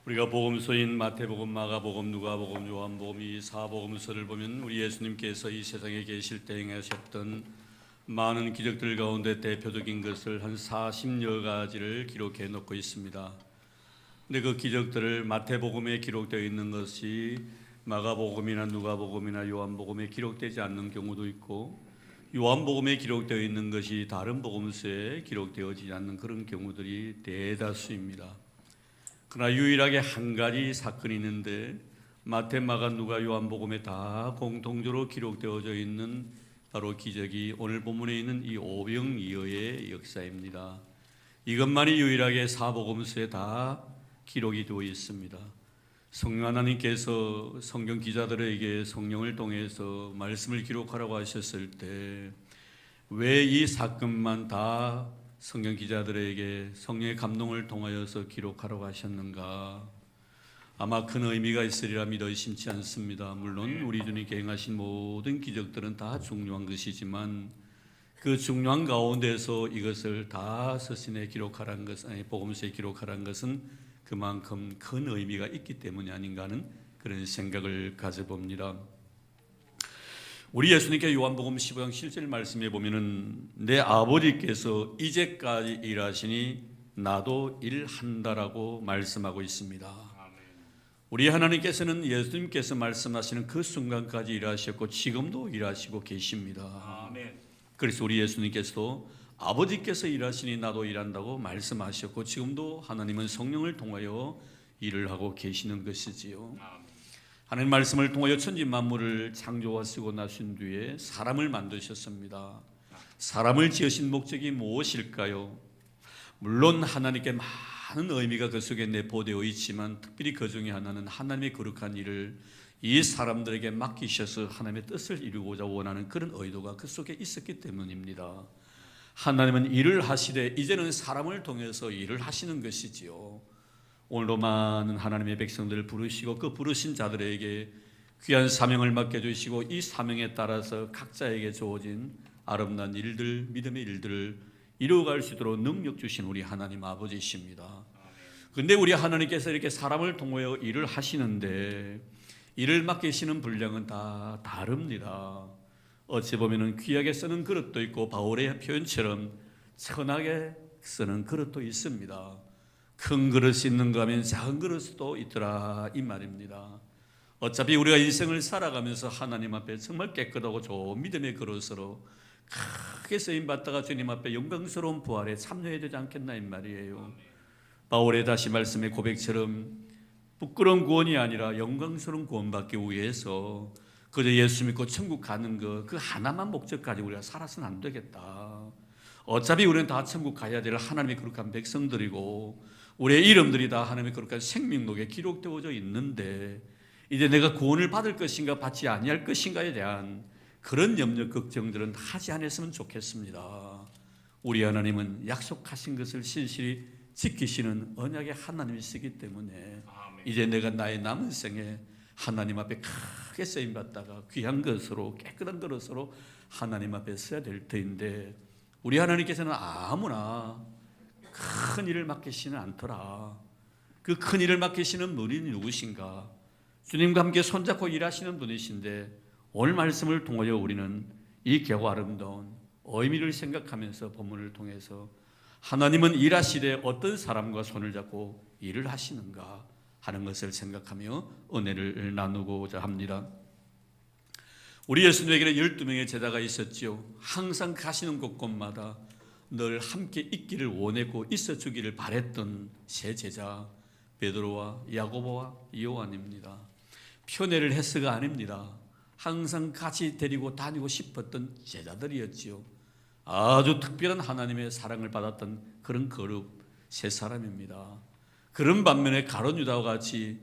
우리가 복음서인 마태복음, 마가복음, 누가복음, 요한복음 이 사복음서를 보면 우리 예수님께서 이 세상에 계실 때 행하셨던 많은 기적들 가운데 대표적인 것을 한 40여 가지를 기록해 놓고 있습니다. 근데 그 기적들을 마태복음에 기록되어 있는 것이 마가복음이나 누가복음이나 요한복음에 기록되지 않는 경우도 있고, 요한복음에 기록되어 있는 것이 다른 복음서에 기록되어지지 않는 그런 경우들이 대다수입니다. 그러나 유일하게 한 가지 사건이 있는데 마태, 마가, 누가, 요한복음에 다 공통적으로 기록되어져 있는 바로 기적이 오늘 본문에 있는 이 오병이어의 역사입니다. 이것만이 유일하게 사복음서에 다 기록이 되어 있습니다. 성령 하나님께서 성경 기자들에게 성령을 통해서 말씀을 기록하라고 하셨을 때 왜 이 사건만 다 성경 기자들에게 성령의 감동을 통하여서 기록하라고 하셨는가? 아마 큰 의미가 있으리라 믿어 의심치 않습니다. 물론 우리 주님께 행하신 모든 기적들은 다 중요한 것이지만 그 중요한 가운데서 이것을 다 서신에 기록하라는 것은, 복음서에 기록하라는 것은 그만큼 큰 의미가 있기 때문이 아닌가 하는 그런 생각을 가져봅니다. 우리 예수님께 요한복음 15장 7절 말씀에 보면은 내 아버지께서 이제까지 일하시니 나도 일한다라고 말씀하고 있습니다. 우리 하나님께서는 예수님께서 말씀하시는 그 순간까지 일하셨고 지금도 일하시고 계십니다. 그래서 우리 예수님께서도 아버지께서 일하시니 나도 일한다고 말씀하셨고 지금도 하나님은 성령을 통하여 일을 하고 계시는 것이지요. 하나님 말씀을 통하여 천지 만물을 창조하시고 나신 뒤에 사람을 만드셨습니다. 사람을 지으신 목적이 무엇일까요? 물론 하나님께 많은 의미가 그 속에 내포되어 있지만 특별히 그 중에 하나는 하나님의 거룩한 일을 이 사람들에게 맡기셔서 하나님의 뜻을 이루고자 원하는 그런 의도가 그 속에 있었기 때문입니다. 하나님은 일을 하시되 이제는 사람을 통해서 일을 하시는 것이지요. 오늘도 많은 하나님의 백성들을 부르시고 그 부르신 자들에게 귀한 사명을 맡겨주시고 이 사명에 따라서 각자에게 주어진 아름다운 일들, 믿음의 일들을 이루어갈 수 있도록 능력 주신 우리 하나님 아버지십니다. 그런데 우리 하나님께서 이렇게 사람을 통하여 일을 하시는데 일을 맡기시는 분량은 다 다릅니다. 어찌 보면 귀하게 쓰는 그릇도 있고 바울의 표현처럼 천하게 쓰는 그릇도 있습니다. 큰 그릇이 있는가 하면 작은 그릇도 있더라 이 말입니다. 어차피 우리가 인생을 살아가면서 하나님 앞에 정말 깨끗하고 좋은 믿음의 그릇으로 크게 쓰임받다가 주님 앞에 영광스러운 부활에 참여해야 되지 않겠나 이 말이에요. 바울의 다시 말씀의 고백처럼 부끄러운 구원이 아니라 영광스러운 구원받기 위해서 그저 예수 믿고 천국 가는 그 하나만 목적 가지고 우리가 살아서는 안 되겠다. 어차피 우리는 다 천국 가야 될 하나님의 거룩한 백성들이고 우리의 이름들이 다 하나님의 거룩한 생명록에 기록되어져 있는데 이제 내가 구원을 받을 것인가 받지 아니할 것인가에 대한 그런 염려 걱정들은 하지 않았으면 좋겠습니다. 우리 하나님은 약속하신 것을 신실히 지키시는 언약의 하나님이시기 때문에 이제 내가 나의 남은 생에 하나님 앞에 크게 쓰임받다가 귀한 것으로 깨끗한 그릇으로 하나님 앞에 서야 될 터인데 우리 하나님께서는 아무나 큰 일을 맡기시는 않더라. 그 큰 일을 맡기시는 분이 누구신가? 주님과 함께 손잡고 일하시는 분이신데 오늘 말씀을 통하여 우리는 이 겨우 아름다운 의미를 생각하면서 본문을 통해서 하나님은 일하시되 어떤 사람과 손을 잡고 일을 하시는가 하는 것을 생각하며 은혜를 나누고자 합니다. 우리 예수님에게는 12명의 제자가 있었지요. 항상 가시는 곳곳마다 늘 함께 있기를 원했고 있어 주기를 바랬던 세 제자 베드로와 야고보와 요한입니다. 편애를 해서가 아닙니다. 항상 같이 데리고 다니고 싶었던 제자들이었지요. 아주 특별한 하나님의 사랑을 받았던 그런 거룩 세 사람입니다. 그런 반면에 가룟 유다와 같이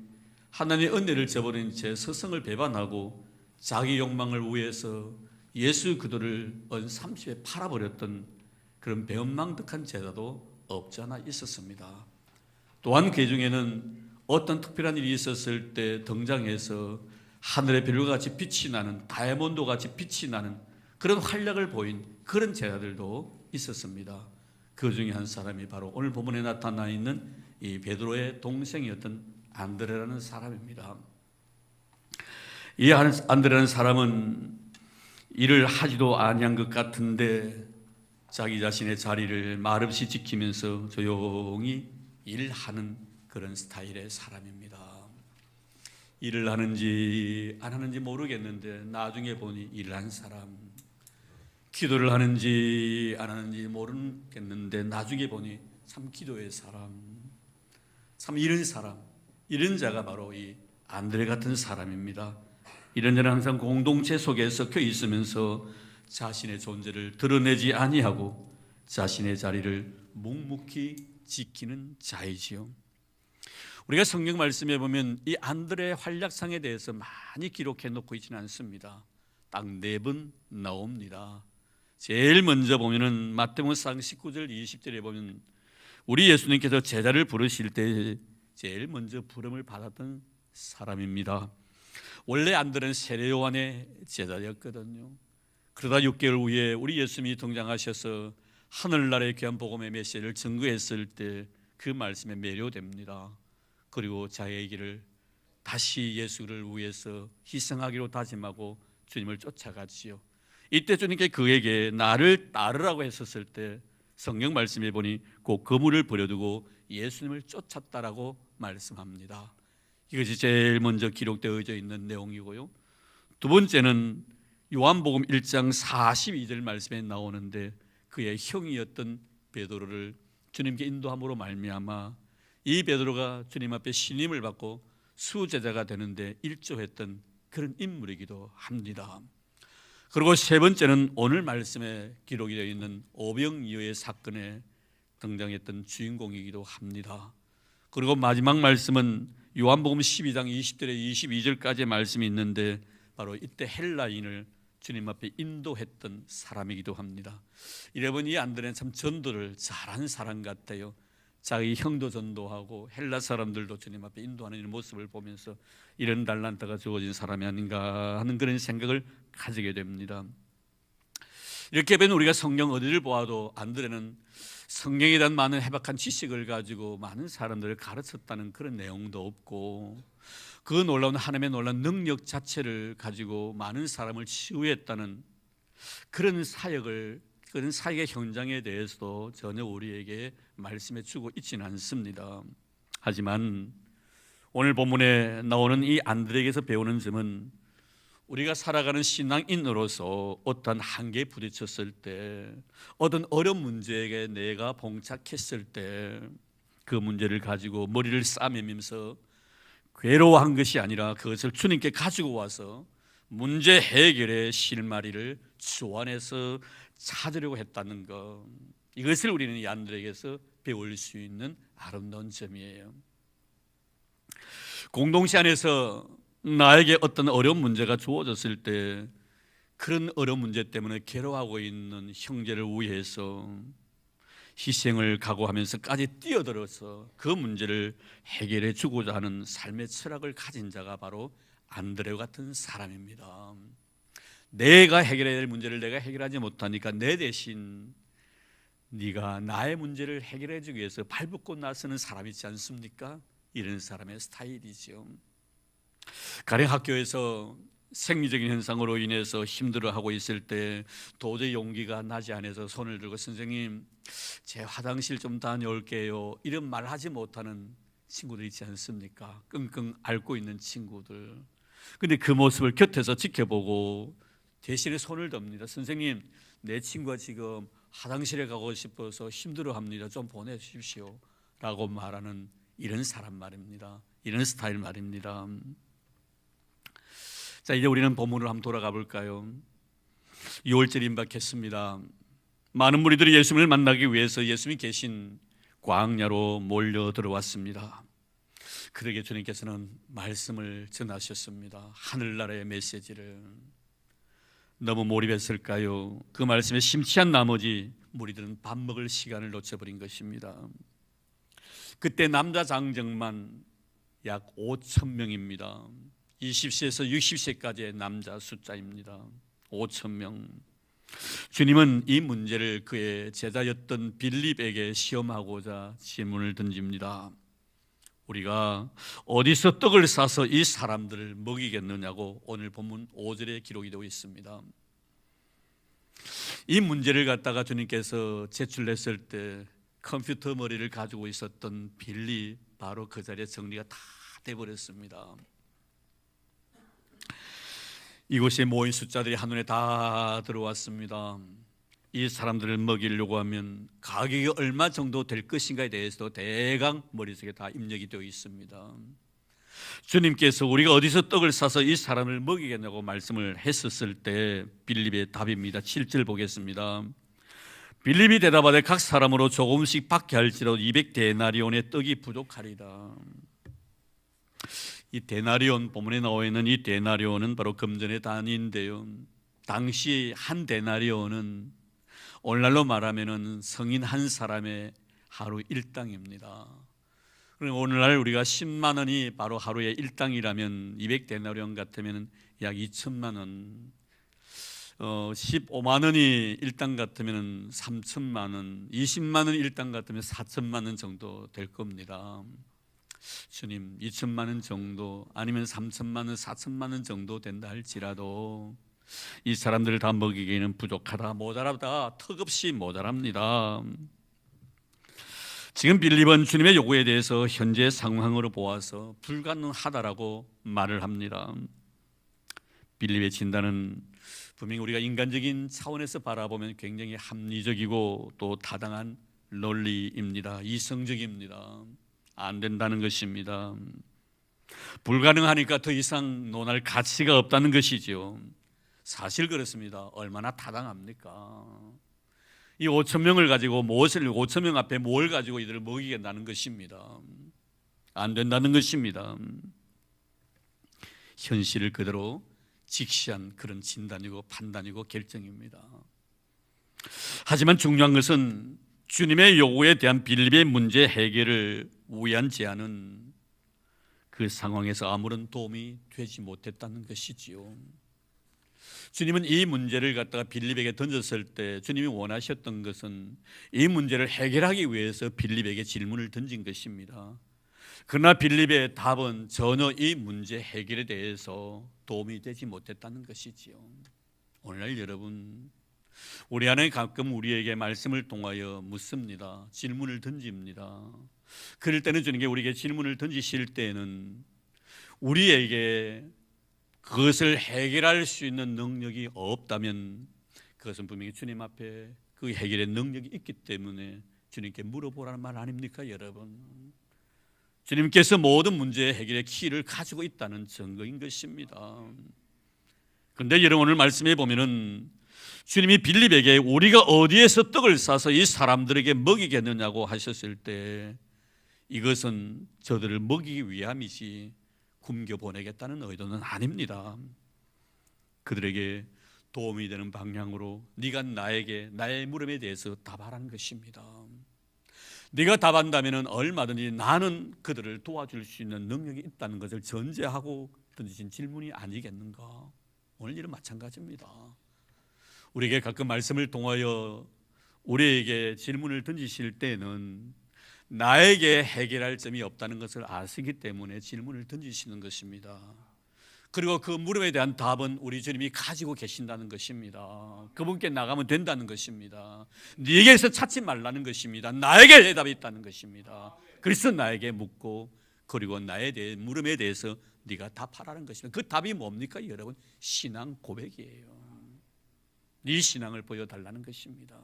하나님의 은혜를 저버린 채 스승을 배반하고 자기 욕망을 위해서 예수 그들을 언삼십에 팔아버렸던 그런 배은망덕한 제자도 없지 않아 있었습니다. 또한 그 중에는 어떤 특별한 일이 있었을 때 등장해서 하늘의 별과 같이 빛이 나는 다이아몬드 같이 빛이 나는 그런 활약을 보인 그런 제자들도 있었습니다. 그 중에 한 사람이 바로 오늘 본문에 나타나 있는 이 베드로의 동생이었던 안드레라는 사람입니다. 이 안드레라는 사람은 일을 하지도 아니한 것 같은데 자기 자신의 자리를 말없이 지키면서 조용히 일하는 그런 스타일의 사람입니다. 일을 하는지 안 하는지 모르겠는데 나중에 보니 일을 한 사람, 기도를 하는지 안 하는지 모르겠는데 나중에 보니 참 기도의 사람, 참 이런 사람, 이런 자가 바로 이 안드레 같은 사람입니다. 이런 자는 항상 공동체 속에 섞여 있으면서 자신의 존재를 드러내지 아니하고 자신의 자리를 묵묵히 지키는 자이지요. 우리가 성경 말씀에 보면 이 안드레의 활약상에 대해서 많이 기록해 놓고 있지는 않습니다. 딱 4번 나옵니다. 제일 먼저 보면은 마태복음 19절 20절에 보면 우리 예수님께서 제자를 부르실 때 제일 먼저 부름을 받았던 사람입니다. 원래 안드레는 세례 요한의 제자였거든요. 그러다 6개월 후에 우리 예수님이 등장하셔서 하늘나라의 귀한 복음의 메시지를 증거했을 때 그 말씀에 매료됩니다. 그리고 자기의 길을 다시 예수를 위해서 희생하기로 다짐하고 주님을 쫓아갔지요. 이때 주님께 그에게 나를 따르라고 했었을 때 성경 말씀에 보니 그 그물을 버려두고 예수님을 쫓았다라고 말씀합니다. 이것이 제일 먼저 기록되어 있는 내용이고요. 두 번째는 요한복음 1장 42절 말씀에 나오는데 그의 형이었던 베드로를 주님께 인도함으로 말미암아 이 베드로가 주님 앞에 신임을 받고 수제자가 되는데 일조했던 그런 인물이기도 합니다. 그리고 세 번째는 오늘 말씀에 기록이 되어 있는 오병이어의 사건에 등장했던 주인공이기도 합니다. 그리고 마지막 말씀은 요한복음 12장 20절에 22절까지의 말씀이 있는데 바로 이때 헬라인을 주님 앞에 인도했던 사람이기도 합니다. 이래보니 이 안드레는 참 전도를 잘한 사람 같아요. 자기 형도 전도하고 헬라 사람들도 주님 앞에 인도하는 이 모습을 보면서 이런 달란트가 주어진 사람이 아닌가 하는 그런 생각을 가지게 됩니다. 이렇게 보면 우리가 성경 어디를 보아도 안드레는 성경에 대한 많은 해박한 지식을 가지고 많은 사람들을 가르쳤다는 그런 내용도 없고 그 놀라운 하나님의 놀라운 능력 자체를 가지고 많은 사람을 치유했다는 그런 사역의 현장에 대해서도 전혀 우리에게 말씀해 주고 있지는 않습니다. 하지만 오늘 본문에 나오는 이 안드레에게서 배우는 점은 우리가 살아가는 신앙인으로서 어떤 한계에 부딪혔을 때 어떤 어려운 문제에게 내가 봉착했을 때 그 문제를 가지고 머리를 싸매면서 괴로워한 것이 아니라 그것을 주님께 가지고 와서 문제 해결의 실마리를 주 안에서 찾으려고 했다는 것, 이것을 우리는 이 안드레에게서 배울 수 있는 아름다운 점이에요. 공동체 안에서 나에게 어떤 어려운 문제가 주어졌을 때 그런 어려운 문제 때문에 괴로워하고 있는 형제를 위해서 희생을 각오하면서까지 뛰어들어서 그 문제를 해결해 주고자 하는 삶의 철학을 가진 자가 바로 안드레 같은 사람입니다. 내가 해결해야 될 문제를 내가 해결하지 못하니까 내 대신 네가 나의 문제를 해결해 주기 위해서 발벗고 나서는 사람 있지 않습니까? 이런 사람의 스타일이죠. 가령 학교에서 생리적인 현상으로 인해서 힘들어하고 있을 때 도저히 용기가 나지 않아서 손을 들고 선생님 제 화장실 좀 다녀올게요 이런 말 하지 못하는 친구들 있지 않습니까? 끙끙 앓고 있는 친구들. 근데 그 모습을 곁에서 지켜보고 대신에 손을 듭니다. 선생님 내 친구가 지금 화장실에 가고 싶어서 힘들어합니다. 좀 보내주십시오 라고 말하는 이런 사람 말입니다. 이런 스타일 말입니다. 자, 이제 우리는 본문으로 한번 돌아가 볼까요? 6월절 임박했습니다. 많은 무리들이 예수님을 만나기 위해서 예수님이 계신 광야로 몰려 들어왔습니다. 그러게 주님께서는 말씀을 전하셨습니다. 하늘나라의 메시지를. 너무 몰입했을까요? 그 말씀에 심취한 나머지 무리들은 밥 먹을 시간을 놓쳐버린 것입니다. 그때 남자 장정만 약 5,000명입니다. 20세에서 60세까지의 남자 숫자입니다. 5,000명. 주님은 이 문제를 그의 제자였던 빌립에게 시험하고자 질문을 던집니다. 우리가 어디서 떡을 싸서 이 사람들을 먹이겠느냐고 오늘 본문 5절에 기록이 되어 있습니다. 이 문제를 갖다가 주님께서 제출했을 때 컴퓨터 머리를 가지고 있었던 빌리, 바로 그 자리에 정리가 다 돼버렸습니다. 이곳에 모인 숫자들이 한눈에 다 들어왔습니다. 이 사람들을 먹이려고 하면 가격이 얼마 정도 될 것인가에 대해서도 대강 머릿속에 다 입력이 되어 있습니다. 주님께서 우리가 어디서 떡을 사서 이 사람을 먹이겠냐고 말씀을 했었을 때 빌립의 답입니다. 7절 보겠습니다. 빌립이 대답하되 각 사람으로 조금씩 받게 할지라도 200데나리온의 떡이 부족하리라. 이 데나리온, 본문에 나와 있는 이 데나리온은 바로 금전의 단위인데요, 당시 한 데나리온은 오늘날로 말하면 성인 한 사람의 하루 일당입니다. 그럼 오늘날 우리가 10만 원이 바로 하루의 일당이라면 200데나리온 같으면 약 2천만 원, 15만 원이 일당 같으면 3천만 원, 20만 원 일당 같으면 4천만 원 정도 될 겁니다. 주님, 2천만 원 정도 아니면 3천만 원, 4천만 원 정도 된다 할지라도 이 사람들을 다 먹이기에는 부족하다, 모자라다, 턱없이 모자랍니다. 지금 빌립은 주님의 요구에 대해서 현재 상황으로 보아서 불가능하다라고 말을 합니다. 빌립의 진단은 분명히 우리가 인간적인 차원에서 바라보면 굉장히 합리적이고 또 타당한 논리입니다. 이성적입니다. 안 된다는 것입니다. 불가능하니까 더 이상 논할 가치가 없다는 것이죠. 사실 그렇습니다. 얼마나 타당합니까? 이 5천 명을 가지고 무엇을, 5천 명 앞에 뭘 가지고 이들을 먹이겠다는 것입니다. 안 된다는 것입니다. 현실을 그대로 직시한 그런 진단이고 판단이고 결정입니다. 하지만 중요한 것은 주님의 요구에 대한 빌립의 문제 해결을 위한 제안은 그 상황에서 아무런 도움이 되지 못했다는 것이지요. 주님은 이 문제를 갖다가 빌립에게 던졌을 때 주님이 원하셨던 것은 이 문제를 해결하기 위해서 빌립에게 질문을 던진 것입니다. 그러나 빌립의 답은 전혀 이 문제 해결에 대해서 도움이 되지 못했다는 것이지요. 오늘날 여러분, 우리 안에 가끔 우리에게 말씀을 통하여 묻습니다. 질문을 던집니다. 그럴 때는 주님께 우리에게 질문을 던지실 때에는 우리에게 그것을 해결할 수 있는 능력이 없다면 그것은 분명히 주님 앞에 그 해결의 능력이 있기 때문에 주님께 물어보라는 말 아닙니까, 여러분? 주님께서 모든 문제의 해결의 키를 가지고 있다는 증거인 것입니다. 그런데 여러분, 오늘 말씀해 보면은 주님이 빌립에게 우리가 어디에서 떡을 싸서 이 사람들에게 먹이겠느냐고 하셨을 때 이것은 저들을 먹이기 위함이지 굶겨 보내겠다는 의도는 아닙니다. 그들에게 도움이 되는 방향으로 네가 나에게 나의 물음에 대해서 답하라는 것입니다. 네가 답한다면 얼마든지 나는 그들을 도와줄 수 있는 능력이 있다는 것을 전제하고 던지신 질문이 아니겠는가? 오늘 일은 마찬가지입니다. 우리에게 가끔 말씀을 통하여 우리에게 질문을 던지실 때는 나에게 해결할 점이 없다는 것을 아시기 때문에 질문을 던지시는 것입니다. 그리고 그 물음에 대한 답은 우리 주님이 가지고 계신다는 것입니다. 그분께 나가면 된다는 것입니다. 네게서 찾지 말라는 것입니다. 나에게 대답이 있다는 것입니다. 그래서 나에게 묻고 그리고 나에 대해 물음에 대해서 네가 답하라는 것입니다. 그 답이 뭡니까, 여러분? 신앙 고백이에요. 네 신앙을 보여달라는 것입니다.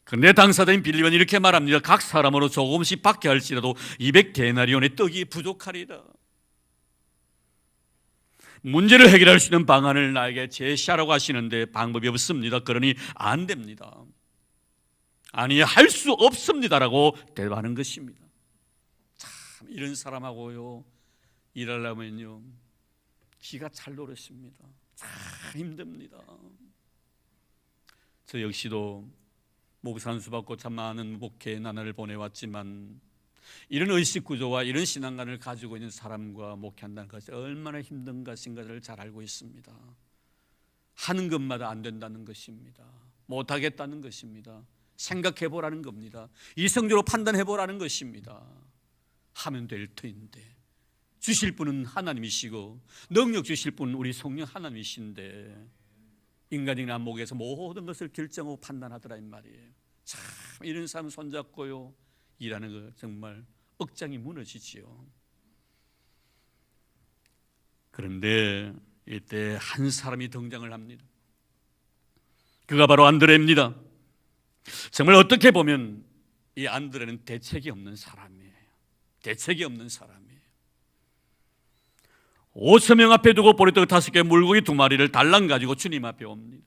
그런데 당사자인 빌립은 이렇게 말합니다. 각 사람으로 조금씩 받게 할지라도 200데나리온의 떡이 부족하리다. 문제를 해결할 수 있는 방안을 나에게 제시하라고 하시는데 방법이 없습니다. 그러니 안 됩니다. 아니, 할 수 없습니다라고 대답하는 것입니다. 참, 이런 사람하고요 일하려면요 기가 찰 노릇입니다. 참 힘듭니다. 저 역시도 목산수 받고 참 많은 목회 나날을 보내왔지만 이런 의식 구조와 이런 신앙관을 가지고 있는 사람과 목회한다는 것이 얼마나 힘든 것인가를 잘 알고 있습니다. 하는 것마다 안 된다는 것입니다. 못하겠다는 것입니다. 생각해 보라는 겁니다. 이성적으로 판단해 보라는 것입니다. 하면 될 터인데 주실 분은 하나님이시고 능력 주실 분은 우리 성령 하나님이신데 인간적인 안목에서 모든 것을 결정하고 판단하더라 이 말이에요. 참 이런 사람 손잡고요 일하는 거 정말 억장이 무너지지요. 그런데 이때 한 사람이 등장을 합니다. 그가 바로 안드레입니다. 정말 어떻게 보면 이 안드레는 대책이 없는 사람이에요. 대책이 없는 사람이에요. 5,000명 앞에 두고 보리떡 5개 물고기 2마리를 달랑 가지고 주님 앞에 옵니다.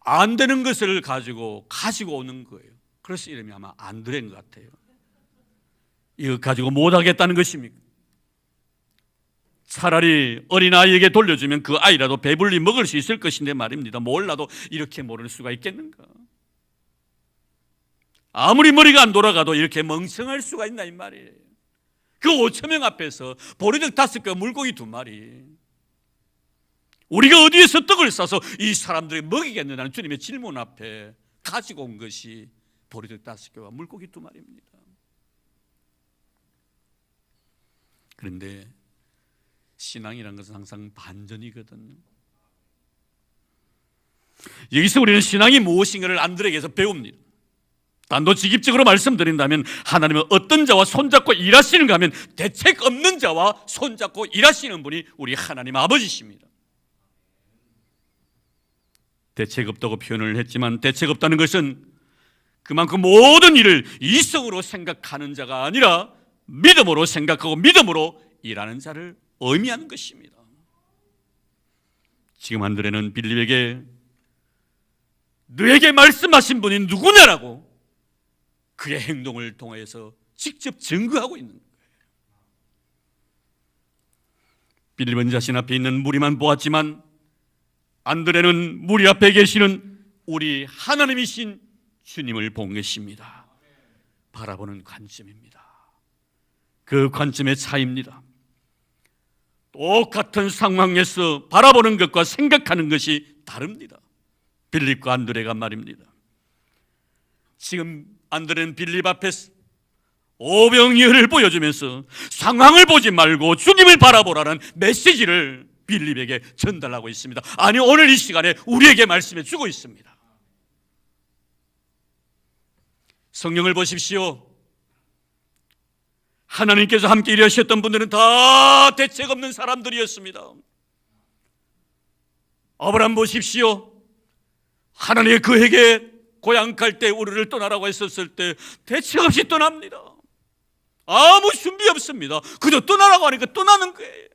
안 되는 것을 가지고 오는 거예요. 그래서 이름이 아마 안드레인 것 같아요. 이거 가지고 못하겠다는 것입니까? 차라리 어린아이에게 돌려주면 그 아이라도 배불리 먹을 수 있을 것인데 말입니다. 몰라도 이렇게 모를 수가 있겠는가? 아무리 머리가 안 돌아가도 이렇게 멍청할 수가 있나 이 말이에요. 그 5,000명 앞에서 보리떡 5개 물고기 2마리, 우리가 어디에서 떡을 싸서 이 사람들에게 먹이겠느냐는 주님의 질문 앞에 가지고 온 것이 보리떡 5개와 물고기 2마리입니다. 그런데 신앙이라는 것은 항상 반전이거든요. 여기서 우리는 신앙이 무엇인가를 안드레에게서 배웁니다. 단도직입적으로 말씀드린다면 하나님은 어떤 자와 손잡고 일하시는가 하면 대책 없는 자와 손잡고 일하시는 분이 우리 하나님 아버지십니다. 대책 없다고 표현을 했지만 대책 없다는 것은 그만큼 모든 일을 이성으로 생각하는 자가 아니라 믿음으로 생각하고 믿음으로 일하는 자를 의미하는 것입니다. 지금 안드레는 빌립에게 너에게 말씀하신 분이 누구냐라고 그의 행동을 통해서 직접 증거하고 있는 거예요. 빌립은 자신 앞에 있는 무리만 보았지만 안드레는 무리 앞에 계시는 우리 하나님이신 주님을 본 것입니다. 바라보는 관점입니다. 그 관점의 차이입니다. 똑같은 상황에서 바라보는 것과 생각하는 것이 다릅니다. 빌립과 안드레가 말입니다. 지금 안드레는 빌립 앞에서 오병이어를 보여주면서 상황을 보지 말고 주님을 바라보라는 메시지를 빌립에게 전달하고 있습니다. 아니, 오늘 이 시간에 우리에게 말씀해 주고 있습니다. 성령을 보십시오. 하나님께서 함께 일하셨던 분들은 다 대책 없는 사람들이었습니다. 아브라함 보십시오. 하나님의 그에게 고향 갈 때 우리를 떠나라고 했었을 때 대책 없이 떠납니다. 아무 준비 없습니다. 그저 떠나라고 하니까 떠나는 거예요.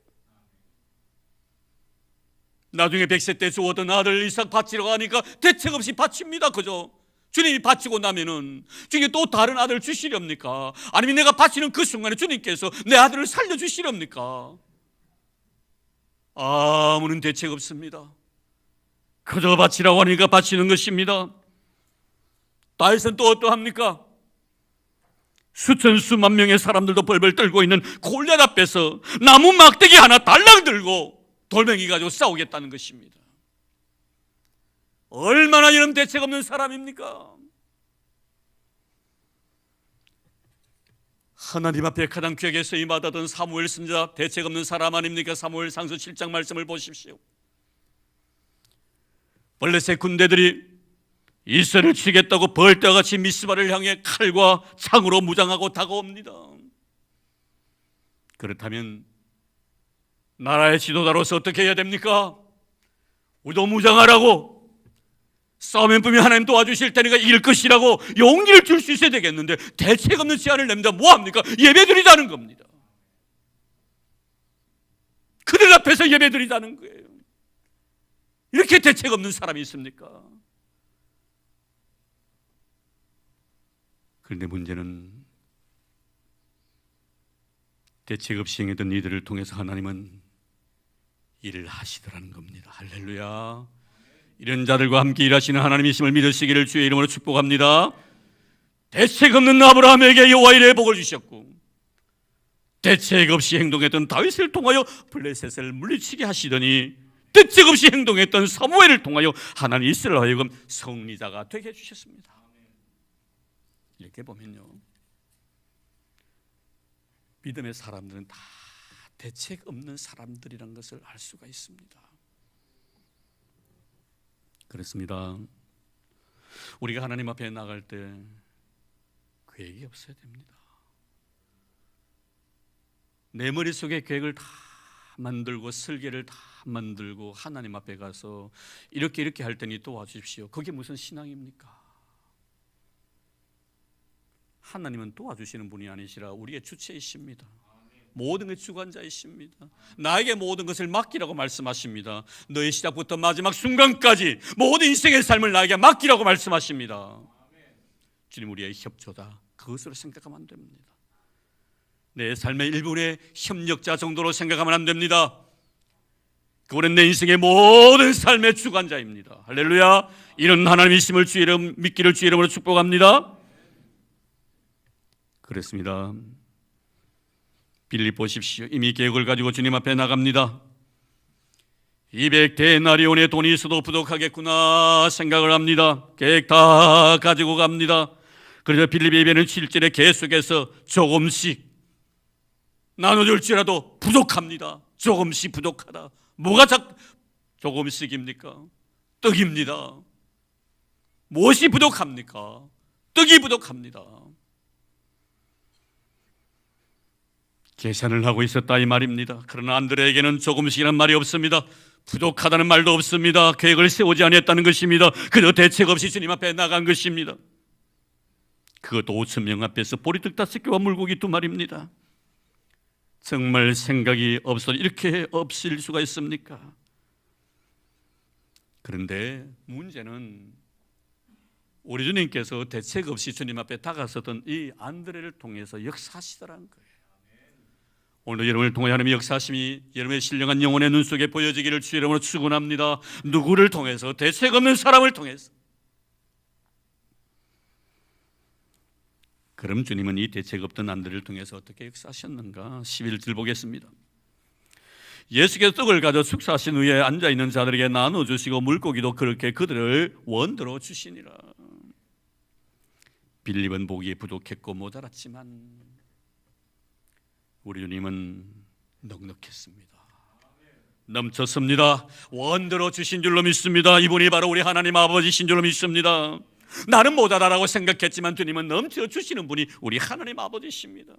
나중에 100세 때 주었던 아들 이삭 바치려고 하니까 대책 없이 바칩니다. 그저 주님이 바치고 나면은 주님이 또 다른 아들을 주시렵니까? 아니면 내가 바치는 그 순간에 주님께서 내 아들을 살려주시렵니까? 아무런 대책 없습니다. 그저 바치라고 하니까 바치는 것입니다. 다윗은 또 어떠합니까? 수천 수만 명의 사람들도 벌벌 떨고 있는 골리앗 앞에서 나무 막대기 하나 달랑 들고 돌멩이 가지고 싸우겠다는 것입니다. 얼마나 이런 대책 없는 사람입니까? 하나님 앞에 가장 귀하게 쓰임받았던 사무엘 선지자 대책 없는 사람 아닙니까? 사무엘상서 7장 말씀을 보십시오. 블레셋 군대들이 이스라엘을 치겠다고 벌떼와 같이 미스바를 향해 칼과 창으로 무장하고 다가옵니다. 그렇다면 나라의 지도자로서 어떻게 해야 됩니까? 우리도 무장하라고, 싸움의 분이 하나님 도와주실 테니까 이길 것이라고 용기를 줄 수 있어야 되겠는데 대책 없는 제안을 냅니다. 뭐합니까? 예배드리자는 겁니다. 그들 앞에서 예배드리자는 거예요. 이렇게 대책 없는 사람이 있습니까? 그런데 문제는 대책 없이 행했던 이들을 통해서 하나님은 일을 하시더라는 겁니다. 할렐루야. 이런 자들과 함께 일하시는 하나님이심을 믿으시기를 주의 이름으로 축복합니다. 대책 없는 아브라함에게 여호와 이레의 복을 주셨고 대책 없이 행동했던 다윗을 통하여 블레셋을 물리치게 하시더니 대책 없이 행동했던 사무엘을 통하여 하나님 이스라엘로 하여금 승리자가 되게 해주셨습니다. 이렇게 보면요, 믿음의 사람들은 다 대책 없는 사람들이라는 것을 알 수가 있습니다. 그렇습니다. 우리가 하나님 앞에 나갈 때 계획이 없어야 됩니다. 내 머릿속에 계획을 다 만들고 설계를 다 만들고 하나님 앞에 가서 이렇게 할 테니 도와주십시오. 그게 무슨 신앙입니까? 하나님은 도와주시는 분이 아니시라 우리의 주체이십니다. 모든 것 주관자이십니다. 나에게 모든 것을 맡기라고 말씀하십니다. 너의 시작부터 마지막 순간까지 모든 인생의 삶을 나에게 맡기라고 말씀하십니다. 주님, 우리의 협조다, 그것으로 생각하면 안 됩니다. 내 삶의 일부분의 협력자 정도로 생각하면 안 됩니다. 그분은 내 인생의 모든 삶의 주관자입니다. 할렐루야. 이런 하나님이심을 주의 이름 믿기를 주의 이름으로 축복합니다. 그렇습니다. 빌립 보십시오. 이미 계획을 가지고 주님 앞에 나갑니다. 200데나리온의 돈이 있어도 부족하겠구나 생각을 합니다. 계획 다 가지고 갑니다. 그래서 빌립 예배는 7절의 계속해서 조금씩 나눠줄지라도 부족합니다. 조금씩 부족하다. 뭐가 조금씩입니까? 떡입니다. 무엇이 부족합니까? 떡이 부족합니다. 계산을 하고 있었다 이 말입니다. 그러나 안드레에게는 조금씩이라는 말이 없습니다. 부족하다는 말도 없습니다. 계획을 세우지 않았다는 것입니다. 그저 대책 없이 주님 앞에 나간 것입니다. 그것도 5,000명 앞에서 보리떡 5개와 물고기 2마리입니다. 정말 생각이 없어 이렇게 없을 수가 있습니까? 그런데 문제는 우리 주님께서 대책 없이 주님 앞에 다가섰던 이 안드레를 통해서 역사하시더라는 거예요. 오늘 여러분을 통해 하나님의 역사하심이 여러분의 신령한 영혼의 눈 속에 보여지기를 주의 이름으로 축원합니다. 누구를 통해서? 대책 없는 사람을 통해서. 그럼 주님은 이 대책 없던 안드레를 통해서 어떻게 역사하셨는가? 11절 보겠습니다. 예수께서 떡을 가져 축사하신 후에 앉아있는 자들에게 나눠주시고 물고기도 그렇게 그들을 원더로 주시니라. 빌립은 보기에 부족했고 모자랐지만 우리 주님은 넉넉했습니다. 넘쳤습니다. 원더로 주신 줄로 믿습니다. 이분이 바로 우리 하나님 아버지신 줄로 믿습니다. 나는 모자라라고 생각했지만 주님은 넘쳐 주시는 분이 우리 하나님 아버지십니다.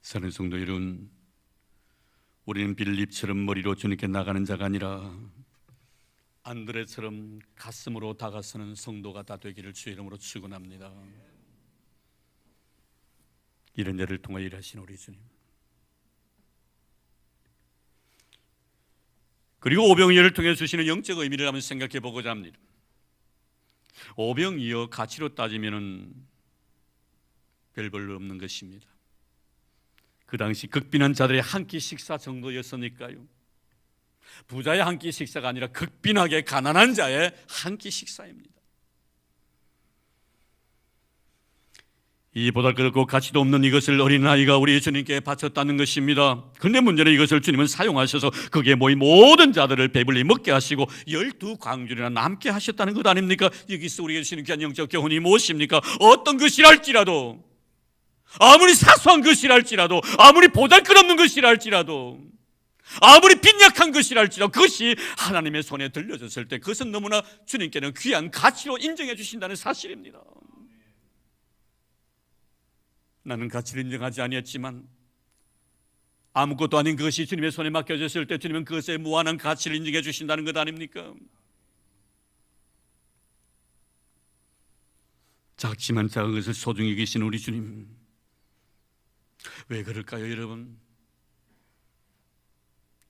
사랑하는 성도 여러분, 우리는 빌립처럼 머리로 주님께 나가는 자가 아니라 안드레처럼 가슴으로 다가서는 성도가 다 되기를 주의 이름으로 축원합니다. 이런 자를 통해 일하신 우리 주님, 그리고 오병이어를 통해 주시는 영적 의미를 한번 생각해 보고자 합니다. 오병이어 가치로 따지면 별 볼로 없는 것입니다. 그 당시 극빈한 자들의 한 끼 식사 정도였으니까요. 부자의 한 끼 식사가 아니라 극빈하게 가난한 자의 한 끼 식사입니다. 이 보잘것없고 가치도 없는 이것을 어린아이가 우리 주님께 바쳤다는 것입니다. 그런데 문제는 이것을 주님은 사용하셔서 거기에 모인 모든 자들을 배불리 먹게 하시고 12광주리나 남게 하셨다는 것 아닙니까? 여기서 우리에게 주시는 귀한 영적 교훈이 무엇입니까? 어떤 것이랄지라도, 아무리 사소한 것이랄지라도, 아무리 보잘것없는 것이랄지라도, 아무리 빈약한 것이랄지라도 그것이 하나님의 손에 들려졌을 때 그것은 너무나 주님께는 귀한 가치로 인정해 주신다는 사실입니다. 나는 가치를 인정하지 아니했지만 아무것도 아닌 그것이 주님의 손에 맡겨졌을 때 주님은 그것에 무한한 가치를 인정해 주신다는 것 아닙니까? 작지만 작은 것을 소중히 여기신 우리 주님, 왜 그럴까요 여러분?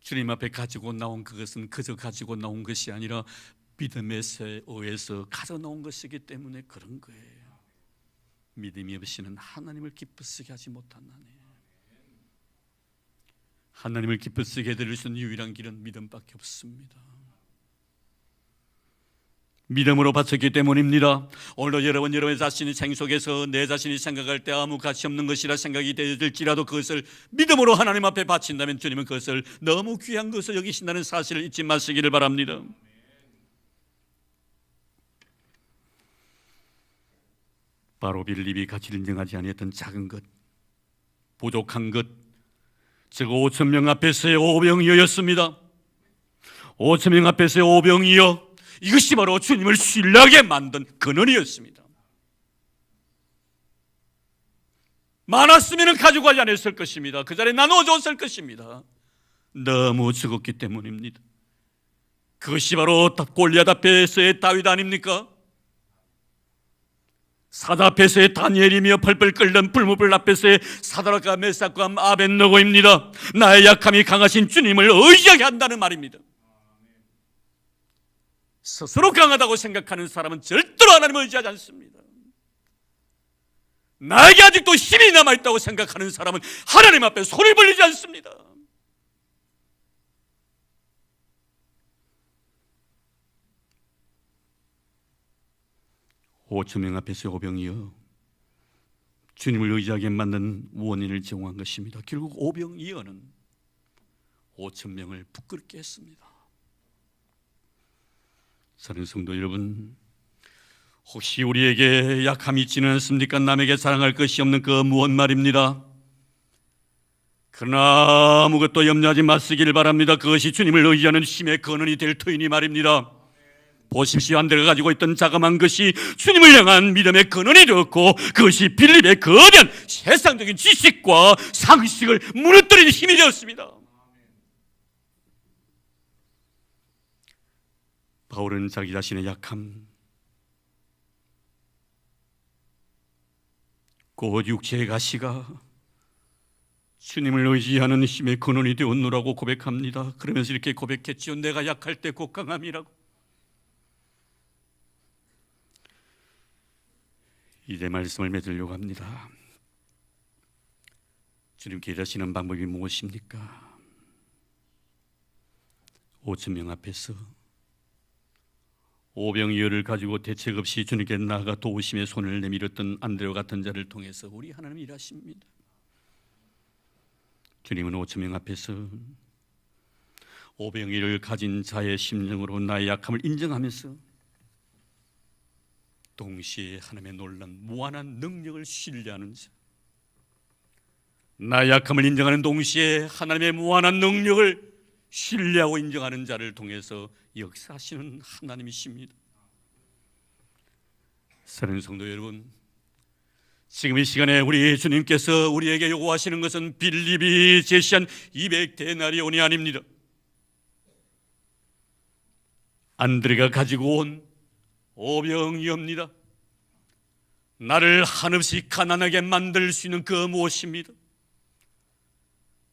주님 앞에 가지고 나온 그것은 그저 가지고 나온 것이 아니라 믿음의 쇠에 의해서 가져 나온 것이기 때문에 그런 거예요. 믿음이 없이는 하나님을 기쁘시게 하지 못하나니, 하나님을 기쁘시게 해드릴 수 있는 유일한 길은 믿음밖에 없습니다. 믿음으로 바쳤기 때문입니다. 오늘도 여러분의 자신의 생 속에서 내 자신이 생각할 때 아무 가치 없는 것이라 생각이 될지라도 그것을 믿음으로 하나님 앞에 바친다면 주님은 그것을 너무 귀한 것을 여기신다는 사실을 잊지 마시기를 바랍니다. 바로 빌립이 가치를 인정하지 아니했던 작은 것, 부족한 것, 즉 5,000명 앞에서의 오병이어였습니다. 5,000명 앞에서의 오병이어, 이것이 바로 주님을 신뢰하게 만든 근원이었습니다. 많았으면 가져가지 않았을 것입니다. 그 자리에 나누어줬을 것입니다. 너무 적었기 때문입니다. 그것이 바로 골리앗 앞에서의 다윗 아닙니까? 사자 앞에서의 다니엘이며 펄펄 끓는 불무불 앞에서의 사드락과 메삭과 아벳느고입니다. 나의 약함이 강하신 주님을 의지하게 한다는 말입니다. 스스로 강하다고 생각하는 사람은 절대로 하나님을 의지하지 않습니다. 나에게 아직도 힘이 남아있다고 생각하는 사람은 하나님 앞에 손을 벌리지 않습니다. 오천명 앞에서 오병이어 주님을 의지하게 만든 원인을 제공한 것입니다. 결국 오병이어는 5,000명을 부끄럽게 했습니다. 사랑하는 성도 여러분, 혹시 우리에게 약함이 있지는 않습니까? 남에게 자랑할 것이 없는 그 무엇 말입니다. 그러나 아무것도 염려하지 마시기를 바랍니다. 그것이 주님을 의지하는 힘의 근원이 될 터이니 말입니다. 보십시오. 안드레가 가지고 있던 자그마한 것이 주님을 향한 믿음의 근원이 되었고, 그것이 빌립의 거대한 세상적인 지식과 상식을 무너뜨리는 힘이 되었습니다. 바울은 자기 자신의 약함, 곧 육체의 가시가 주님을 의지하는 힘의 근원이 되었노라고 고백합니다. 그러면서 이렇게 고백했지요. 내가 약할 때 곧 강함이라고. 이제 말씀을 맺으려고 합니다. 주님께 일하시는 방법이 무엇입니까? 5,000명 앞에서 오병이어를 가지고 대책 없이 주님께 나아가 도우심의 손을 내밀었던 안드레와 같은 자를 통해서 우리 하나님 일하십니다. 주님은 5,000명 앞에서 오병이어를 가진 자의 심정으로 나의 약함을 인정하면서 동시에 하나님의 놀란 무한한 능력을 신뢰하는 자, 나의 약함을 인정하는 동시에 하나님의 무한한 능력을 신뢰하고 인정하는 자를 통해서 역사하시는 하나님이십니다. 사랑하는 성도 여러분, 지금 이 시간에 우리 주님께서 우리에게 요구하시는 것은 빌립이 제시한 200데나리온이 아닙니다. 안드레가 가지고 온 오병이어입니다. 나를 한없이 가난하게 만들 수 있는 그 무엇입니다.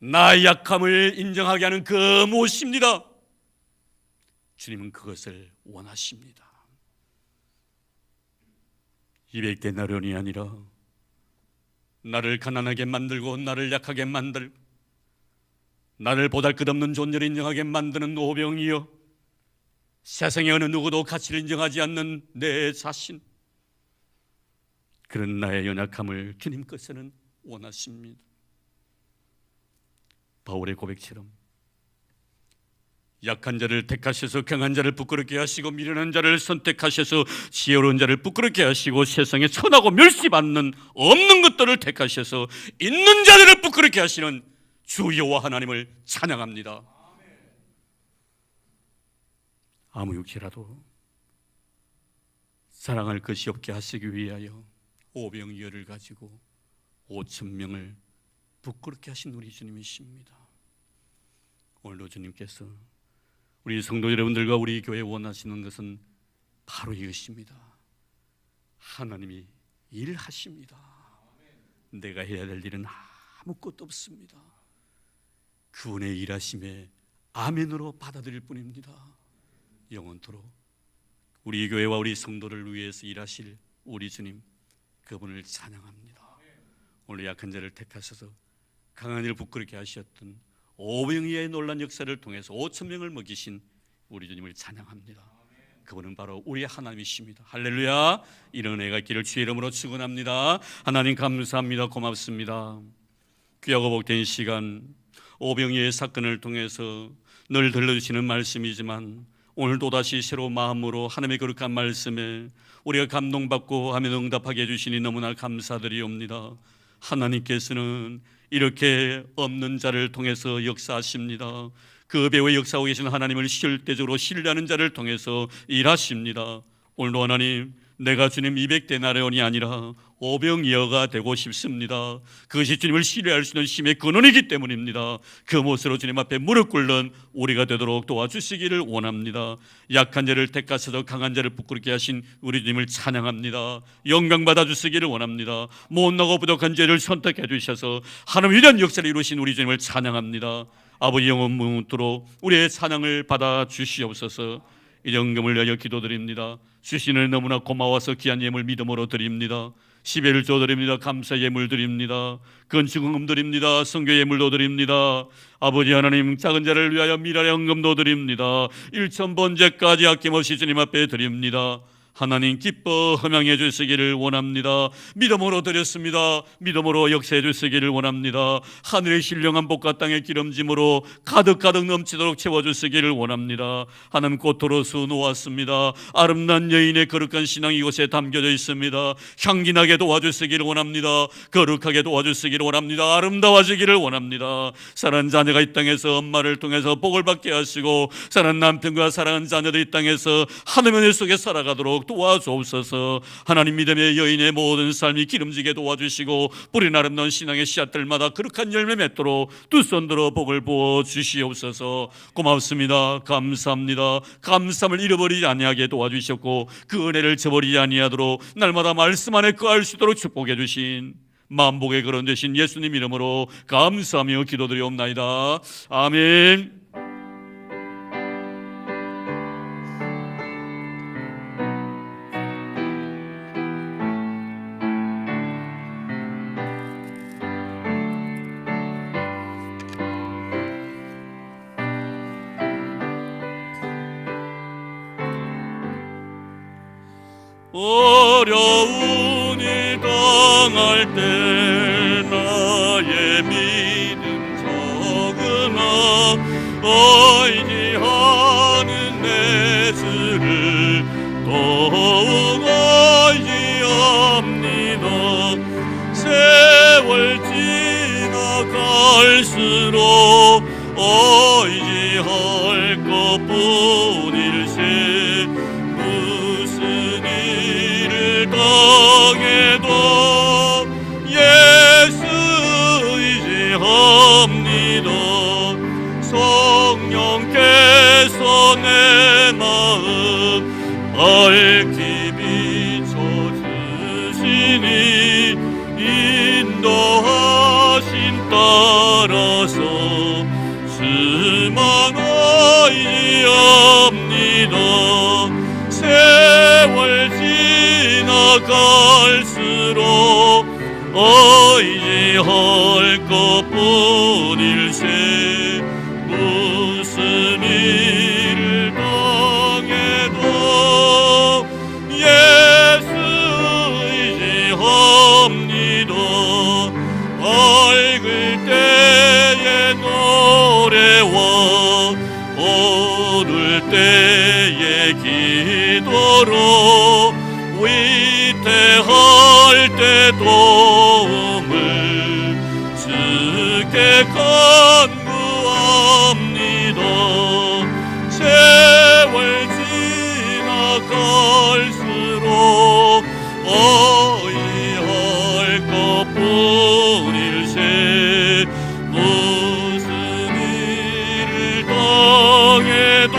나의 약함을 인정하게 하는 그 무엇입니다. 주님은 그것을 원하십니다. 200데나리온이 아니라 나를 가난하게 만들고 나를 약하게 만들고 나를 보잘것없는 존재를 인정하게 만드는 오병이어, 세상의 어느 누구도 가치를 인정하지 않는 내 자신, 그런 나의 연약함을 주님께서는 원하십니다. 바울의 고백처럼 약한 자를 택하셔서 강한 자를 부끄럽게 하시고 미련한 자를 선택하셔서 지혜로운 자를 부끄럽게 하시고 세상에 천하고 멸시받는 없는 것들을 택하셔서 있는 자들을 부끄럽게 하시는 주 여호와 하나님을 찬양합니다. 아무 육체라도 사랑할 것이 없게 하시기 위하여 오병이어를 가지고 5,000명을 부끄럽게 하신 우리 주님이십니다. 오늘도 주님께서 우리 성도 여러분들과 우리 교회 원하시는 것은 바로 이것입니다. 하나님이 일하십니다. 내가 해야 될 일은 아무것도 없습니다. 그분의 일하심에 아멘으로 받아들일 뿐입니다. 영원토록 우리 교회와 우리 성도를 위해서 일하실 우리 주님, 그분을 찬양합니다. 오늘 약한 자를 택하셔서 강한 이를 부끄럽게 하셨던 오병이어의 놀란 역사를 통해서 5,000명을 먹이신 우리 주님을 찬양합니다. 그분은 바로 우리의 하나님이십니다. 할렐루야. 이런 은혜가 있기를 주의 이름으로 축원합니다. 하나님 감사합니다. 고맙습니다. 귀하고 복된 시간, 오병이의 사건을 통해서 늘 들려주시는 말씀이지만 오늘 또다시 새로운 마음으로 하나님의 거룩한 말씀에 우리가 감동받고 하면 응답하게 해주시니 너무나 감사드리옵니다. 하나님께서는 이렇게 없는 자를 통해서 역사하십니다. 그 배후에 역사하고 계신 하나님을 실대적으로 신뢰하는 자를 통해서 일하십니다. 오늘도 하나님, 내가 주님 200데나리온이 아니라 오병이어가 되고 싶습니다. 그것이 주님을 신뢰할 수 있는 힘의 근원이기 때문입니다. 그 모습으로 주님 앞에 무릎 꿇는 우리가 되도록 도와주시기를 원합니다. 약한 자를 택하셔서 강한 자를 부끄럽게 하신 우리 주님을 찬양합니다. 영광 받아주시기를 원합니다. 못나고 부족한 죄를 선택해 주셔서 하나님 위대한 역사를 이루신 우리 주님을 찬양합니다. 아버지 영원 무토록 우리의 찬양을 받아 주시옵소서. 이 영금을 위하여 기도드립니다. 주시는 너무나 고마워서 귀한 예물 믿음으로 드립니다. 시배를 줘드립니다. 감사 예물 드립니다. 건축헌금 드립니다. 선교 예물도 드립니다. 아버지 하나님, 작은 자를 위하여 미랄의 헌금도 드립니다. 1000번째까지 아낌없이 주님 앞에 드립니다. 하나님 기뻐 허명해 주시기를 원합니다. 믿음으로 드렸습니다. 믿음으로 역사해 주시기를 원합니다. 하늘의 신령한 복과 땅의 기름짐으로 가득가득 넘치도록 채워주시기를 원합니다. 하나님 꽃토로수 놓았습니다. 아름다운 여인의 거룩한 신앙이 이곳에 담겨져 있습니다. 향기나게 도와주시기를 원합니다. 거룩하게 도와주시기를 원합니다. 아름다워지기를 원합니다. 사랑하는 자녀가 이 땅에서 엄마를 통해서 복을 받게 하시고 사랑하는 남편과 사랑하는 자녀들 이 땅에서 하나님의 은혜 속에 살아가도록 도와주옵소서. 하나님 믿음의 여인의 모든 삶이 기름지게 도와주시고 뿌린 아름다운 신앙의 씨앗들마다 거룩한 열매 맺도록 두 손 들어 복을 부어 주시옵소서. 고맙습니다. 감사합니다. 감사함을 잃어버리지 아니하게 도와주셨고 그 은혜를 저버리지 아니하도록 날마다 말씀 안에 거할 수 있도록 축복해 주신 만복의 그런 되신 예수님 이름으로 감사하며 기도드리옵나이다. 아멘. 어려운 일 당할 때 나의 믿음 적으나 의지하는 내 주를 더욱 의지합니다. 세월 지나갈수록 의지할 것뿐일세. 당해도 예수 의지합니다. 성령께서 내 마음 밝히 비춰주시니 인도하심 따라서 수만 의지합니다. 세월 지나갈수록 의지할 것뿐일세. 무슨 일을 당해도 예수 의지합니다. 밝을 때의 노래와 어두울 때의 기도로 위태할 때 도움을 주께 간구합니다. 세월 지나갈수록 의지할 것뿐일세. 무슨 일을 당해도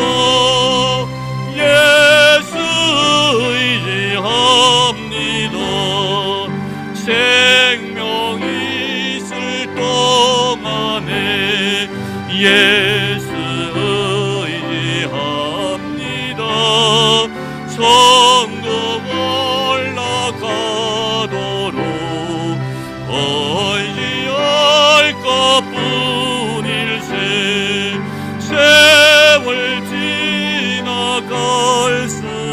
생명이 있을 동안에 예수 의지합니다. 천국 올라가도록 의지할 것뿐일세. 세월 지나갈수록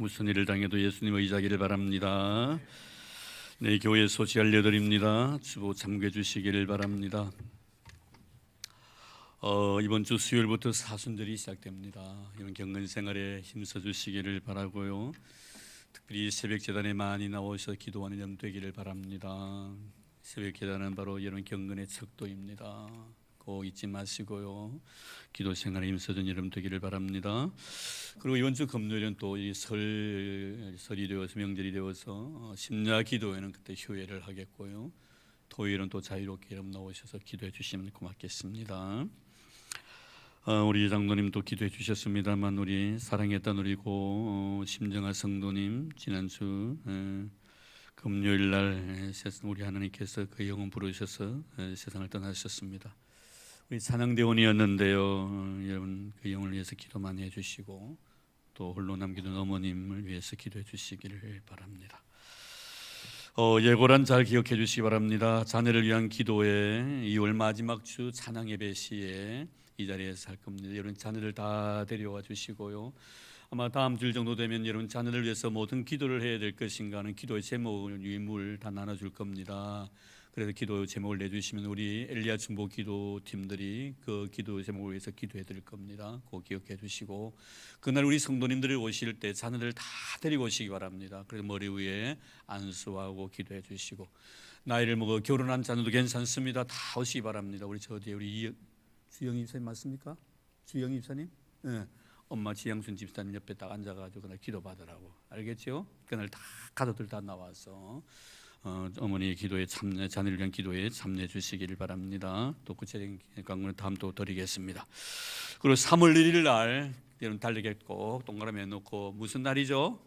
무슨 일을 당해도 예수님 의지하기를 바랍니다. 네, 교회 소식 알려드립니다. 주보 참고해 주시기를 바랍니다. 이번 주 수요일부터 사순절이 시작됩니다. 이번 경건 생활에 힘써 주시기를 바라고요. 특별히 새벽 제단에 많이 나오셔서 기도하는 점 되기를 바랍니다. 새벽 제단은 바로 여러분 경건의 척도입니다. 꼭 잊지 마시고요. 기도 생활에 힘써준 여러분 되기를 바랍니다. 그리고 이번 주 금요일은 또 이 설이 되어서 명절이 되어서 심야 기도회는 그때 휴회를 하겠고요. 토요일은 또 자유롭게 여러분 나오셔서 기도해 주시면 고맙겠습니다. 우리 장로님도 기도해 주셨습니다만 우리 사랑했던 우리 고 심정아 성도님 지난주 금요일 날 우리 하나님께서 그 영혼 부르셔서 세상을 떠나셨습니다. 우리 찬양대원이었는데요. 여러분 그 영혼을 위해서 기도 많이 해주시고 또 홀로 남기던 어머님을 위해서 기도해 주시기를 바랍니다. 예고란 잘 기억해 주시기 바랍니다. 자녀를 위한 기도회 2월 마지막 주 찬양 예배 시에 이 자리에서 할 겁니다. 여러분 자녀들 다 데려와 주시고요. 아마 다음 주 정도 되면 여러분 자녀를 위해서 모든 기도를 해야 될 것인가 하는 기도의 제목을 유물 다 나눠줄 겁니다. 그래서 기도 제목을 내주시면 우리 엘리야 중보 기도팀들이 그 기도 제목을 위해서 기도해 드릴 겁니다. 꼭 기억해 주시고 그날 우리 성도님들이 오실 때 자녀들 다 데리고 오시기 바랍니다. 그래서 머리 위에 안수하고 기도해 주시고 나이를 먹어 결혼한 자녀도 괜찮습니다. 다 오시기 바랍니다. 우리 저 뒤에 우리 주영희 집사님 맞습니까? 주영희 집사님? 네. 엄마 지양순 집사님 옆에 딱 앉아가지고 그날 기도 받으라고 알겠죠? 그날 다 가족들 다 나와서 어머니의 기도에 참여, 자녀를 위한 기도에 참여해 주시기를 바랍니다. 또 구체적인 강론을 다음 또 드리겠습니다. 그리고 3월 1일 날 여러분 달력에 꼭 동그라미 해놓고 무슨 날이죠?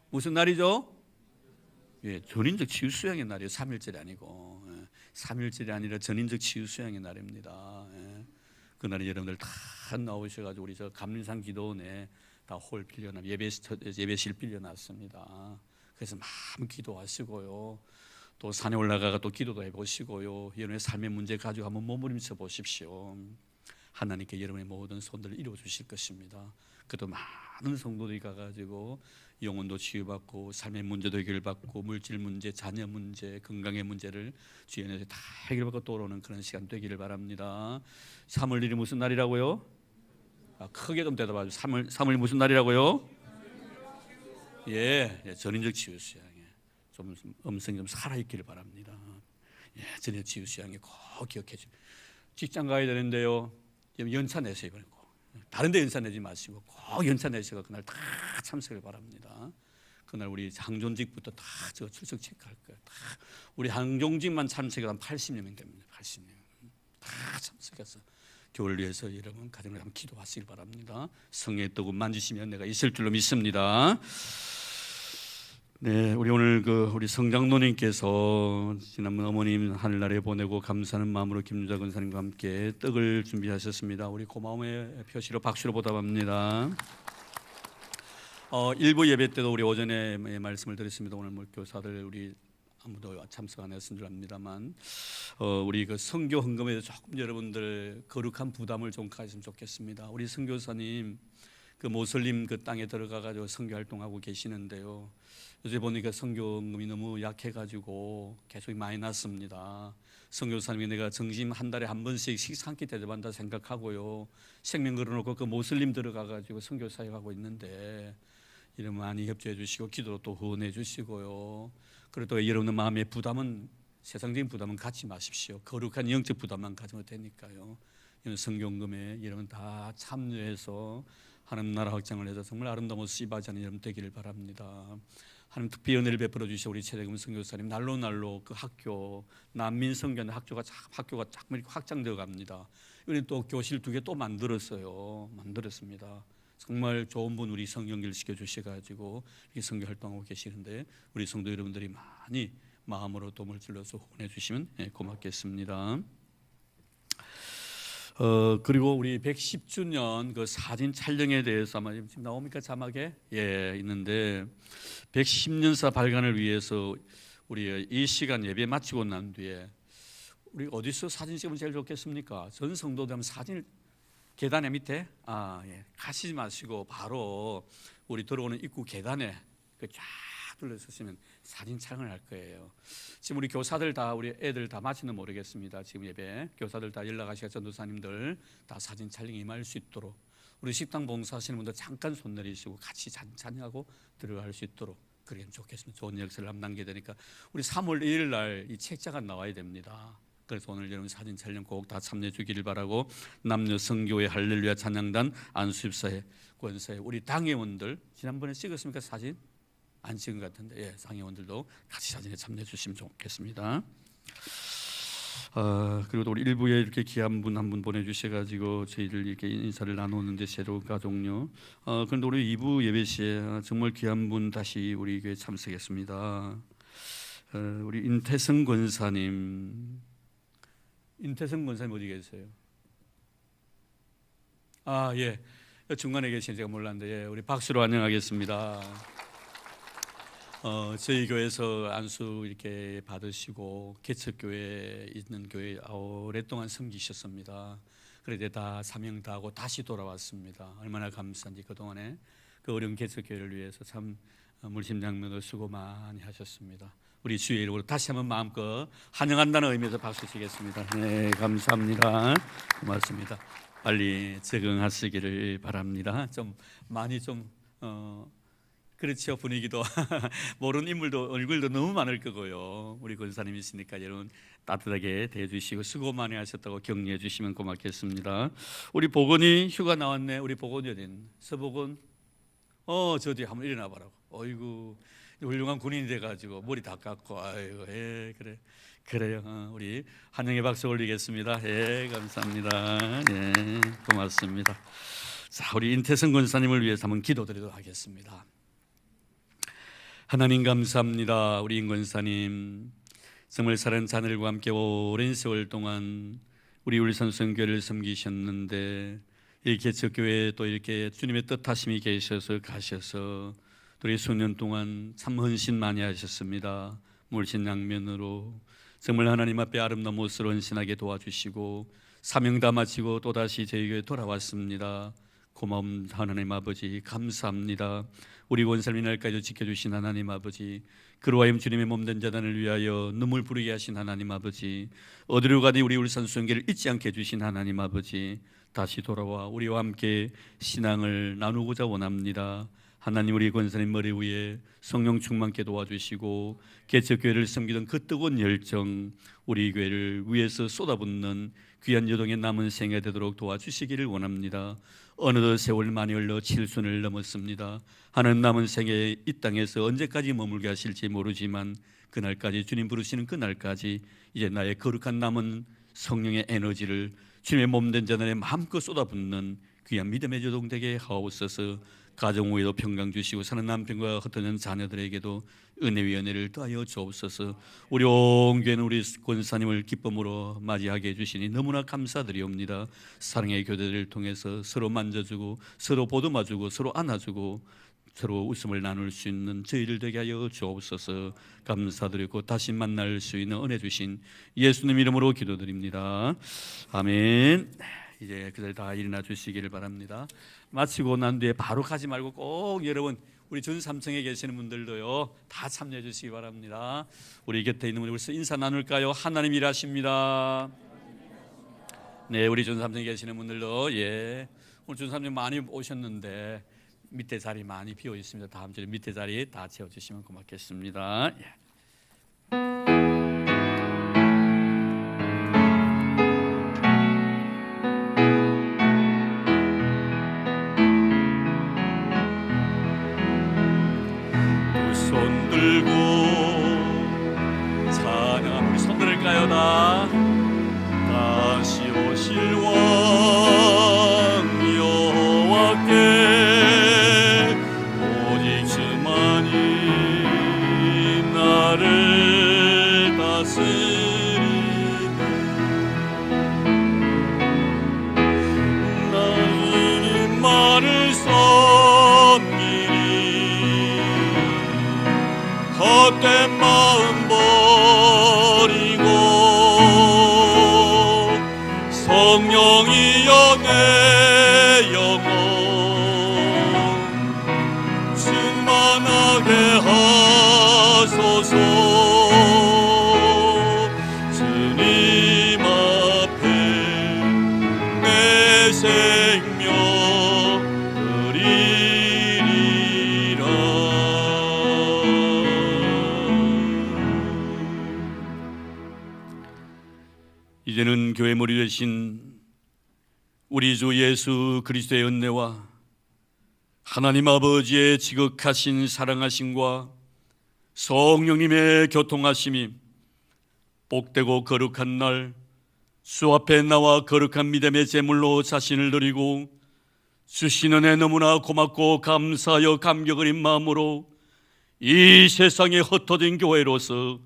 무슨 날이죠? 전인적 치유 수양의 날이에요. 3일절이 아니고 3일절이 아니라 전인적 치유 수양의 날입니다. 그날에 여러분들 다 나오셔가지고 우리 저 감림산 기도원에 다 홀 빌려놨 예배실 빌려놨습니다. 그래서 마음 기도하시고요. 또 산에 올라가가 또 기도도 해보시고요. 여러분의 삶의 문제 가지고 한번 몸부림쳐 보십시오. 하나님께 여러분의 모든 손들을 이루어 주실 것입니다. 그래도 많은 성도들이 가가지고 영혼도 치유받고 삶의 문제도 해결받고 물질 문제, 자녀 문제, 건강의 문제를 주의 은혜로 다 해결받고 떠오르는 그런 시간 되기를 바랍니다. 3월 1일이 무슨 날이라고요? 크게 좀 대답하죠. 3월 무슨 날이라고요? 전인적 치유 수양에 좀 음성이 좀 살아있기를 바랍니다. 전인적 치유 수양에 꼭 기억해 주세요. 직장 가야 되는데요. 연차 내세요. 다른 데 연차 내지 마시고 꼭 연차 내셔서 그날 다 참석을 바랍니다. 그날 우리 항존직부터 다 저 출석 체크할 거예요. 다 우리 항존직만 참석하면 80명 됩니다. 80명 다 참석해서 교회를 위해서 여러분 가정을 한번 기도하시길 바랍니다. 성령의 떡을 만지시면 내가 있을 줄로 믿습니다. 네, 우리 오늘 우리 성장로님께서 지난번 어머님 하늘나라에 보내고 감사하는 마음으로 김유자 권사님과 함께 떡을 준비하셨습니다. 우리 고마움의 표시로 박수로 보답합니다. 일부 예배 때도 우리 오전에 말씀을 드렸습니다. 오늘 교사들 우리 아무도 참석 안 했은 줄 압니다만 우리 그 선교 헌금에도 조금 여러분들 거룩한 부담을 좀 가졌으면 좋겠습니다. 우리 선교사님 그 모슬림 그 땅에 들어가가지고 선교 활동하고 계시는데요. 요새 보니까 선교금이 너무 약해가지고 계속 많이 났습니다. 선교사님이 내가 정심 한 달에 한 번씩 식사 한 끼 대접한다 생각하고요. 생명 걸어놓고 그 모슬림 들어가가지고 선교 사역하고 있는데 이런 많이 협조해 주시고 기도로 또 후원해 주시고요. 그래도 여러분의 마음의 부담은 세상적인 부담은 갖지 마십시오. 거룩한 영적 부담만 가지면 되니까요. 이런 선교금에 여러분 다 참여해서 하나님 나라 확장을 해서 정말 아름다운 씨바자는 여러분 되기를 바랍니다. 하나님 특별히 은혜를 베풀어 주시오. 우리 최대금 선교사님 날로 그 학교 난민 선교하는 학교가 자꾸 확장되어 갑니다. 이번에 또 교실 2개 또 만들었습니다. 정말 좋은 분 우리 성경길 시켜주셔가지고 이렇게 선교 활동하고 계시는데 우리 성도 여러분들이 많이 마음으로 도움을 질러서 후원해 주시면 고맙겠습니다. 그리고 우리 110주년 그 사진 촬영에 대해서 아마 지금 나옵니까 자막에? 있는데 110년사 발간을 위해서 우리 이 시간 예배 마치고 난 뒤에 우리 어디서 사진 찍으면 제일 좋겠습니까? 전 성도들 하면 사진을 계단에 밑에 가시지 마시고 바로 우리 들어오는 입구 계단에 쫙 둘러서시면 사진 촬영을 할 거예요. 지금 우리 교사들 다 우리 애들 다 마치는 모르겠습니다. 지금 예배 교사들 다 연락하시고 전도사님들 다 사진 촬영에 임할 수 있도록, 우리 식당 봉사하시는 분들 잠깐 손 내리시고 같이 찬양하고 들어갈 수 있도록 그러면 좋겠습니다. 좋은 역사를 한번 남겨야 되니까 우리 3월 1일 날 이 책자가 나와야 됩니다. 그래서 오늘 여러분 사진 촬영 꼭 다 참여해 주기를 바라고, 남녀 성교회 할렐루야 찬양단 안수집사회 권사회 우리 당회원들 지난번에 찍었습니까? 사진? 안 찍은 것 같은데 당회원들도 같이 사진에 참여해 주시면 좋겠습니다. 그리고 또 우리 일부에 이렇게 귀한 분 한 분 보내주셔가지고 저희들 이렇게 인사를 나누는데 새로운 가족요. 그런데 우리 2부 예배 시에 정말 귀한 분 다시 우리 교회 참석했습니다. 우리 인태성 권사님. 인태성 권사님 어디 계세요? 예, 중간에 계신 제가 몰랐는데 우리 박수로 환영하겠습니다. 저희 교회에서 안수 이렇게 받으시고 개척교회에 있는 교회 오랫동안 섬기셨습니다. 그런데 다 사명 다하고 다시 돌아왔습니다. 얼마나 감사한지 그동안에 그 어려운 개척교회를 위해서 참 물심양면으로 수고 많이 하셨습니다. 우리 주의 이름으로 다시 한번 마음껏 환영한다는 의미에서 박수 치겠습니다. 네, 감사합니다. 고맙습니다. 빨리 적응하시기를 바랍니다. 좀 많이 그렇죠. 분위기도 모르는 인물도 얼굴도 너무 많을 거고요. 우리 권사님이시니까 여러분 따뜻하게 대해주시고 수고 많이 하셨다고 격려해 주시면 고맙겠습니다. 우리 복원이 휴가 나왔네. 우리 복원이 어딘? 서복원? 저 뒤에 한번 일어나 보라고. 어이구 훌륭한 군인이 돼가지고 머리 다 깎고 아이고 그래요. 우리 환영의 박수 올리겠습니다. 감사합니다. 고맙습니다. 자, 우리 인태성 권사님을 위해서 한번 기도드리도록 하겠습니다. 하나님 감사합니다. 우리 임 권사님 정말 사랑하는 자녀들과 함께 오랜 세월 동안 우리 울산성교회를 섬기셨는데 이 개척교회에 또 이렇게 주님의 뜻하심이 계셔서 가셔서 또 우리 수년 동안 참 헌신 많이 하셨습니다. 물신양면으로 정말 하나님 앞에 아름다운 모습으로 헌신하게 도와주시고 사명 다 마치고 또다시 저희 교회에 돌아왔습니다. 고마운 하나님 아버지 감사합니다. 우리 권사님 날까지 지켜주신 하나님 아버지, 그로하여 주님의 몸된 자단을 위하여 눈물 부르게 하신 하나님 아버지, 어디로 가든 우리 울산 수영교회를 잊지 않게 해주신 하나님 아버지, 다시 돌아와 우리와 함께 신앙을 나누고자 원합니다. 하나님 우리 권사님 머리 위에 성령 충만케 도와주시고 개척교회를 섬기던 그 뜨거운 열정 우리 교회를 위해서 쏟아붓는 귀한 여동의 남은 생애 되도록 도와주시기를 원합니다. 어느덧 세월 많이 흘러 7순을 넘었습니다. 하나님 남은 생애 이 땅에서 언제까지 머물게 하실지 모르지만 그날까지 주님 부르시는 그날까지 이제 나의 거룩한 남은 성령의 에너지를 주님의 몸된 자들에 마음껏 쏟아붓는 귀한 믿음의 여동 되게 하옵소서. 가정 후에도 평강 주시고 사는 남편과 흩어진 자녀들에게도 은혜 위 은혜를 더하여 주옵소서. 우리 온 교회는 우리 권사님을 기쁨으로 맞이하게 해주시니 너무나 감사드리옵니다. 사랑의 교대를 통해서 서로 만져주고 서로 보듬어주고 서로 안아주고 서로 웃음을 나눌 수 있는 저희들 되게 하여 주옵소서. 감사드리고 다시 만날 수 있는 은혜 주신 예수님 이름으로 기도드립니다. 아멘. 이제 그들 다 일어나 주시기를 바랍니다. 마치고 난 뒤에 바로 가지 말고 꼭 여러분 우리 준3층에 계시는 분들도요 다 참여해 주시기 바랍니다. 우리 곁에 있는 분들 인사 나눌까요? 하나님 일하십니다. 네, 우리 준3층에 계시는 분들도 오늘 준3층 많이 오셨는데 밑에 자리 많이 비어 있습니다. 다음 주에 밑에 자리 다 채워주시면 고맙겠습니다. 손 들고 찬양 우리 손 들을까요 다? 다시 오실 왕 여호와께 오직 주만이 나를 다스리네. 나는 만을 섬기리 헛된 마음 버리고 성령이여 내 영혼 충만하게 하소서. 주님 앞에 내 생명 드리리라. 이제는 교회 머리 되신 우리 주 예수 그리스도의 은혜와 하나님 아버지의 지극하신 사랑하심과 성령님의 교통하심이 복되고 거룩한 날 주 앞에 나와 거룩한 믿음의 제물로 자신을 드리고 주신 은혜 너무나 고맙고 감사하여 감격 어린 마음으로 이 세상에 흩어진 교회로서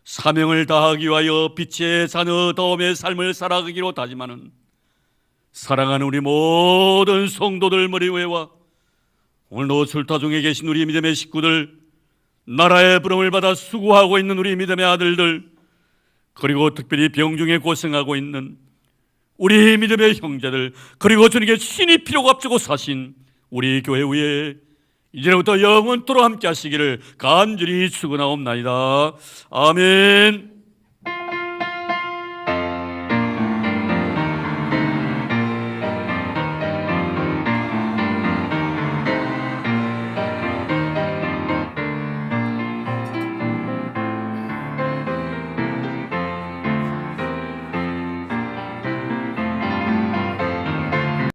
사명을 다하기 위하여 빛의 자녀다움의 삶을 살아가기로 다짐하는 사랑하는 우리 모든 성도들 머리회와 오늘도 출타 중에 계신 우리 믿음의 식구들, 나라의 부름을 받아 수고하고 있는 우리 믿음의 아들들, 그리고 특별히 병중에 고생하고 있는 우리 믿음의 형제들, 그리고 주님께 친히 피로 값주고 사신 우리 교회 위에 이제부터 영원토록 함께 하시기를 간절히 축원하옵나이다. 아멘.